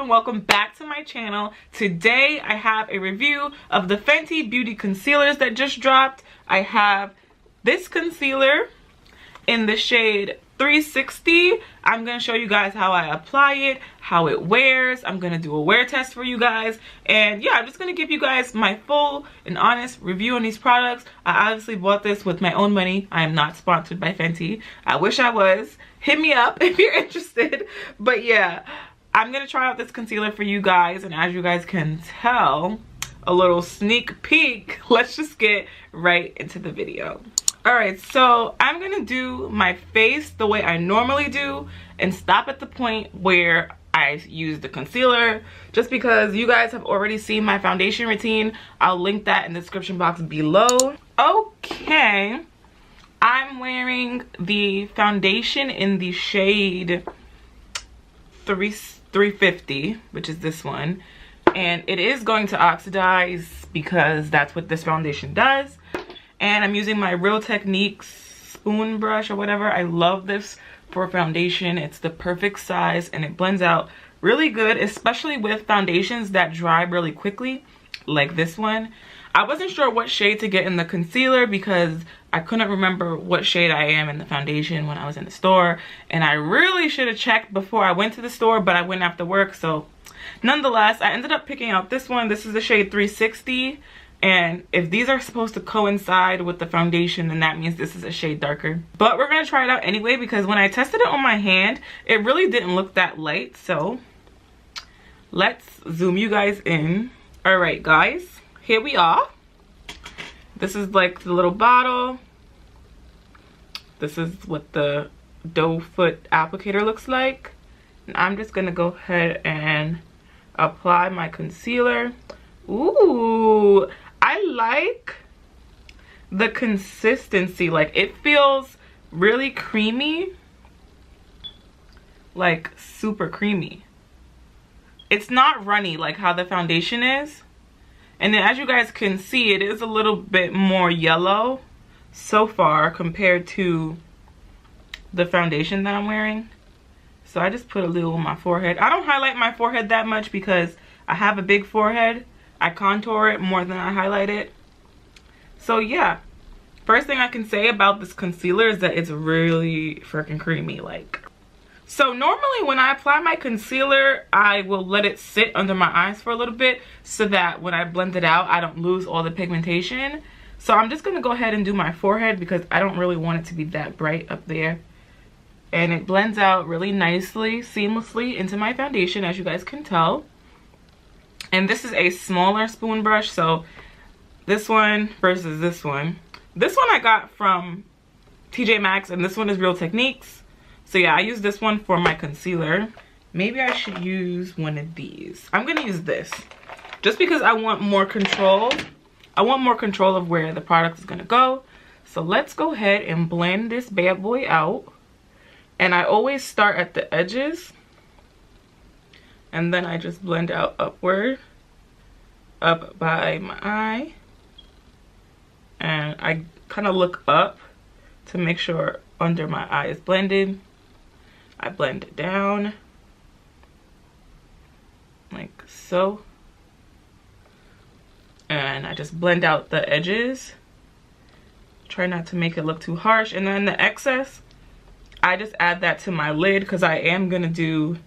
and welcome back to my channel. Today I have a review of the Fenty Beauty concealers that just dropped. I have this concealer in the shade 360. I'm going to show you guys how I apply it, how it wears. I'm going to do a wear test for you guys. And yeah, I'm just going to give you guys my full and honest review on these products. I obviously bought this with my own money. I am not sponsored by Fenty. I wish I was. Hit me up if you're interested. But yeah, I'm going to try out this concealer for you guys. And as you guys can tell, a little sneak peek. Let's just get right into the video. Alright, so I'm going to do my face the way I normally do and stop at the point where I use the concealer, just because you guys have already seen my foundation routine. I'll link that in the description box below. Okay, I'm wearing the foundation in the shade 350, which is this one. And it is going to oxidize because that's what this foundation does. And I'm using my Real Techniques spoon brush or whatever. I love this for foundation. It's the perfect size and it blends out really good, especially with foundations that dry really quickly, like this one. I wasn't sure what shade to get in the concealer because I couldn't remember what shade I am in the foundation when I was in the store. And I really should have checked before I went to the store, but I went after work. So nonetheless, I ended up picking out this one. This is the shade 360. And if these are supposed to coincide with the foundation, then that means this is a shade darker. But we're going to try it out anyway, because when I tested it on my hand, it really didn't look that light. So let's zoom you guys in. All right, guys, here we are. This is like the little bottle. This is what the doe foot applicator looks like. And I'm just going to go ahead and apply my concealer. Ooh, I like the consistency. Like, it feels really creamy, like super creamy. It's not runny like how the foundation is. And then as you guys can see, it is a little bit more yellow so far compared to the foundation that I'm wearing. So I just put a little on my forehead. I don't highlight my forehead that much because I have a big forehead. I contour it more than I highlight it. So yeah, first thing I can say about this concealer is that it's really freaking creamy. Like, so normally when I apply my concealer, I will let it sit under my eyes for a little bit so that when I blend it out, I don't lose all the pigmentation. So I'm just gonna go ahead and do my forehead because I don't really want it to be that bright up there. And it blends out really nicely, seamlessly into my foundation, as you guys can tell. And this is a smaller spoon brush, so this one versus this one. This one I got from TJ Maxx, and this one is Real Techniques. So yeah, I use this one for my concealer. Maybe I should use one of these. I'm gonna use this, just because I want more control. I want more control of where the product is gonna go. So let's go ahead and blend this bad boy out. And I always start at the edges. And then I just blend out upward, up by my eye. And I kind of look up to make sure under my eye is blended. I blend it down, like so. And I just blend out the edges. Try not to make it look too harsh. And then the excess, I just add that to my lid because I am gonna do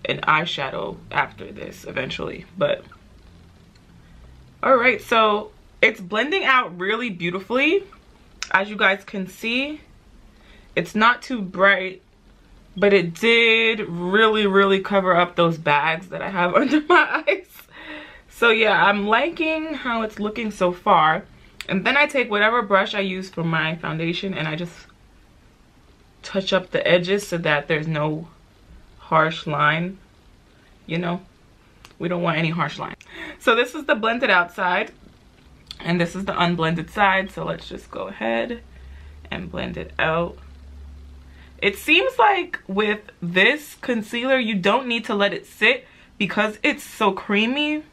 an eyeshadow after this eventually. But all right, so it's blending out really beautifully. As you guys can see, it's not too bright, but it did really cover up those bags that I have under my eyes. So yeah, I'm liking how it's looking so far. And then I take whatever brush I use for my foundation and I just touch up the edges so that there's no harsh line. You know, we don't want any harsh line. So this is the blended out side and this is the unblended side. So let's just go ahead and blend it out. It seems like with this concealer, you don't need to let it sit because it's so creamy.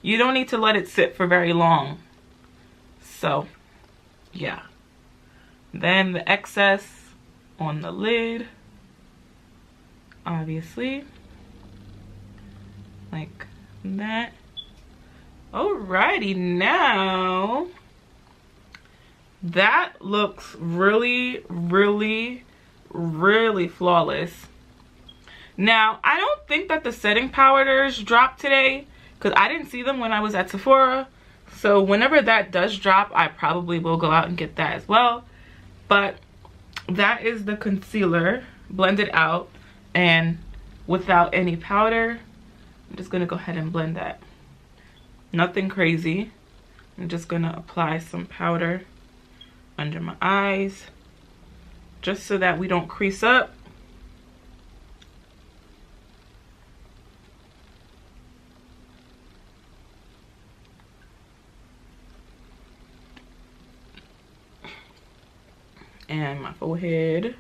You don't need to let it sit for very long. So yeah, then the excess on the lid, obviously. like that. Alrighty, now that looks really, really, really flawless. Now, I don't think that the setting powders dropped today because I didn't see them when I was at Sephora. So whenever that does drop, I probably will go out and get that as well. But that is the concealer blended out and without any powder. I'm just gonna go ahead and blend that. Nothing crazy. I'm just gonna apply some powder under my eyes just so that we don't crease up. And my forehead.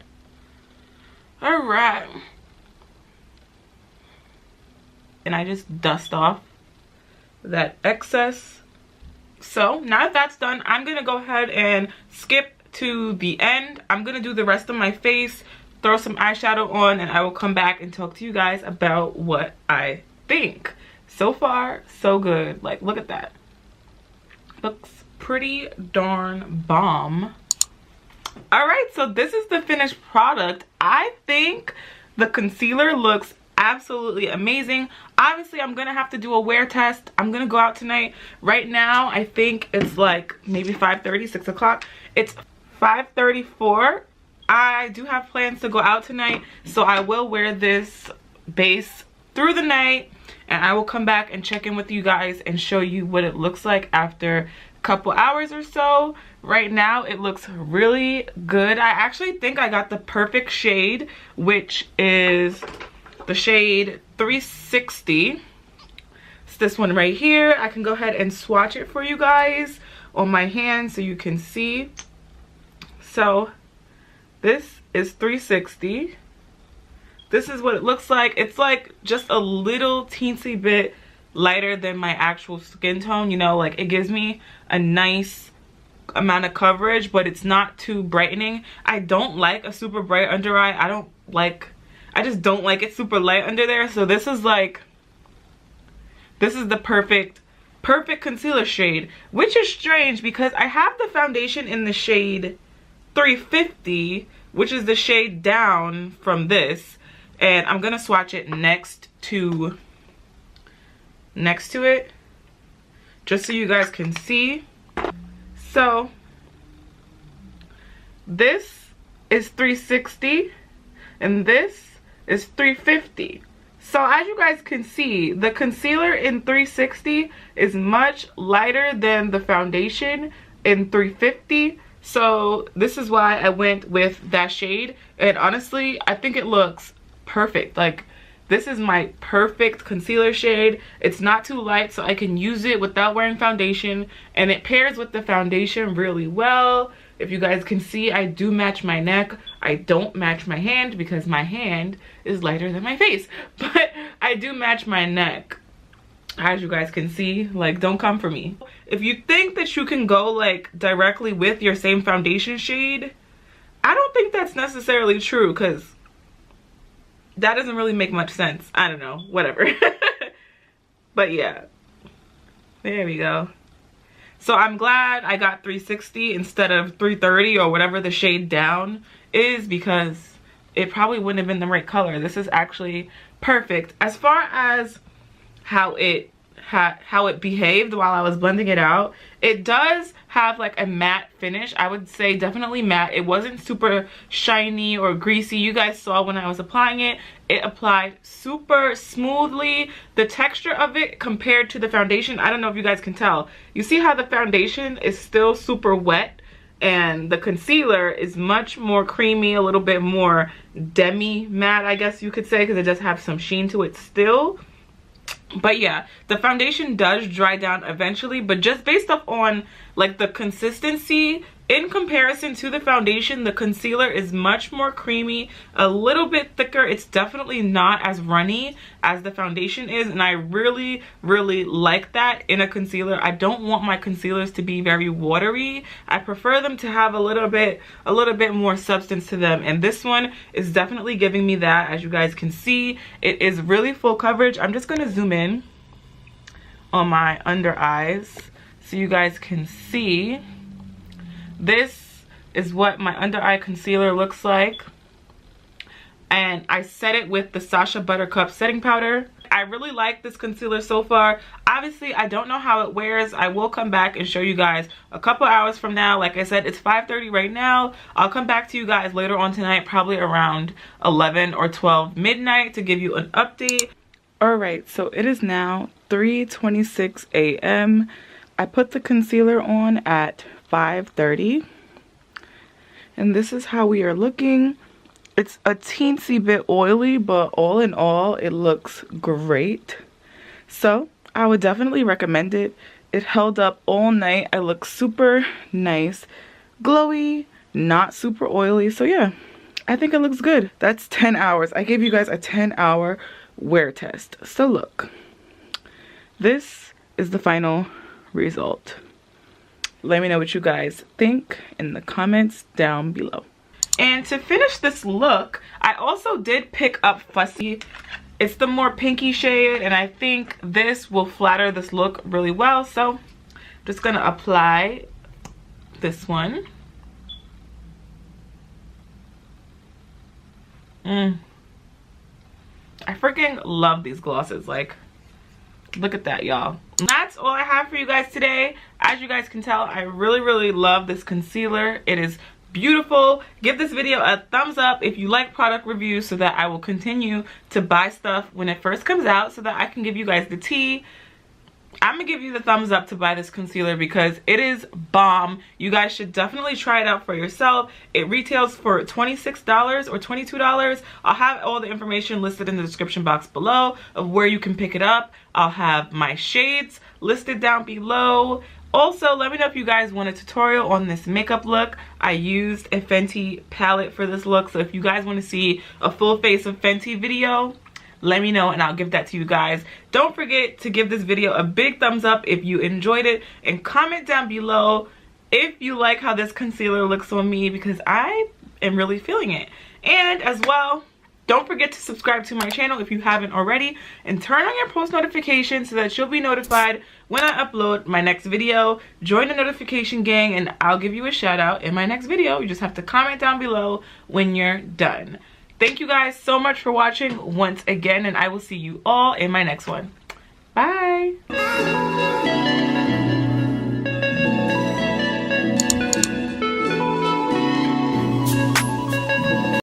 All right. And I just dust off that excess. So now that that's done, I'm gonna go ahead and skip to the end. I'm gonna do the rest of my face, throw some eyeshadow on, and I will come back and talk to you guys about what I think. So far, so good. Like, look at that. Looks pretty darn bomb. All right, so this is the finished product. I think the concealer looks absolutely amazing. Obviously, I'm gonna have to do a wear test. I'm gonna go out tonight. Right now, I think it's like maybe 5:30, 6 o'clock. It's 5:34. I do have plans to go out tonight, so I will wear this base through the night, and I will come back and check in with you guys and show you what it looks like after a couple hours or so. Right now, it looks really good. I actually think I got the perfect shade, which is the shade 360. It's this one right here. I can go ahead and swatch it for you guys on my hand so you can see. So this is 360. This is what it looks like. It's like just a little teensy bit lighter than my actual skin tone, you know, like it gives me a nice amount of coverage, but it's not too brightening. I don't like a super bright under eye. I just don't like it super light under there. So this is like, this is the perfect concealer shade, which is strange because I have the foundation in the shade 350, which is the shade down from this, and I'm gonna swatch it next to it just so you guys can see. So this is 360 and this is 350. So as you guys can see, the concealer in 360 is much lighter than the foundation in 350. So this is why I went with that shade, and honestly I think it looks perfect. Like, this is my perfect concealer shade. It's not too light, so I can use it without wearing foundation, and it pairs with the foundation really well. If you guys can see, I do match my neck. I don't match my hand because my hand is lighter than my face, but I do match my neck. As you guys can see, like, don't come for me. If you think that you can go like directly with your same foundation shade, I don't think that's necessarily true, because that doesn't really make much sense. I don't know, whatever. But yeah, there we go. So I'm glad I got 360 instead of 330 or whatever the shade down is, because it probably wouldn't have been the right color. This is actually perfect. As far as how it behaved while I was blending it out, it does have like a matte finish. I would say definitely matte. It wasn't super shiny or greasy. You guys saw when I was applying it, it applied super smoothly. The texture of it compared to the foundation, I don't know if you guys can tell. You see how the foundation is still super wet and the concealer is much more creamy, a little bit more demi matte, I guess you could say, because it does have some sheen to it still. But yeah, the foundation does dry down eventually, but just based off on like the consistency, In comparison to the foundation, the concealer is much more creamy, a little bit thicker. It's definitely not as runny as the foundation is, and I really, really like that in a concealer. I don't want my concealers to be very watery. I prefer them to have a little bit more substance to them, and this one is definitely giving me that. As you guys can see, it is really full coverage. I'm just going to zoom in on my under eyes so you guys can see. This is what my under eye concealer looks like, and I set it with the Sacha Buttercup setting powder. I really like this concealer so far. Obviously, I don't know how it wears. I will come back and show you guys a couple hours from now. Like I said, it's 5:30 right now. I'll come back to you guys later on tonight, probably around 11 or 12 midnight, to give you an update. All right, so it is now 3:26 a.m. I put the concealer on at 5:30, and this is how we are looking. It's a teensy bit oily, but all in all, it looks great. So I would definitely recommend it. It held up all night. I look super nice, glowy, not super oily. So yeah, I think it looks good. That's 10 hours. I gave you guys a 10-hour wear test. So look, this is the final result. Let me know what you guys think in the comments down below. And to finish this look, I also did pick up Fussy. It's the more pinky shade, and I think this will flatter this look really well. So I'm just gonna apply this one. I freaking love these glosses. Like, look at that, y'all. That's all I have for you guys today. As you guys can tell, I really, really love this concealer. It is beautiful. Give this video a thumbs up if you like product reviews, so that I will continue to buy stuff when it first comes out, so that I can give you guys the tea. I'm gonna give you the thumbs up to buy this concealer because it is bomb. You guys should definitely try it out for yourself. It retails for $26 or $22. I'll have all the information listed in the description box below of where you can pick it up. I'll have my shades listed down below. Also, let me know if you guys want a tutorial on this makeup look. I used a Fenty palette for this look, so if you guys want to see a full face of Fenty video, let me know and I'll give that to you guys. Don't forget to give this video a big thumbs up if you enjoyed it, and comment down below if you like how this concealer looks on me, because I am really feeling it. And as well, don't forget to subscribe to my channel if you haven't already, and turn on your post notifications so that you'll be notified when I upload my next video. Join the notification gang and I'll give you a shout out in my next video. You just have to comment down below when you're done. Thank you guys so much for watching once again, and I will see you all in my next one. Bye.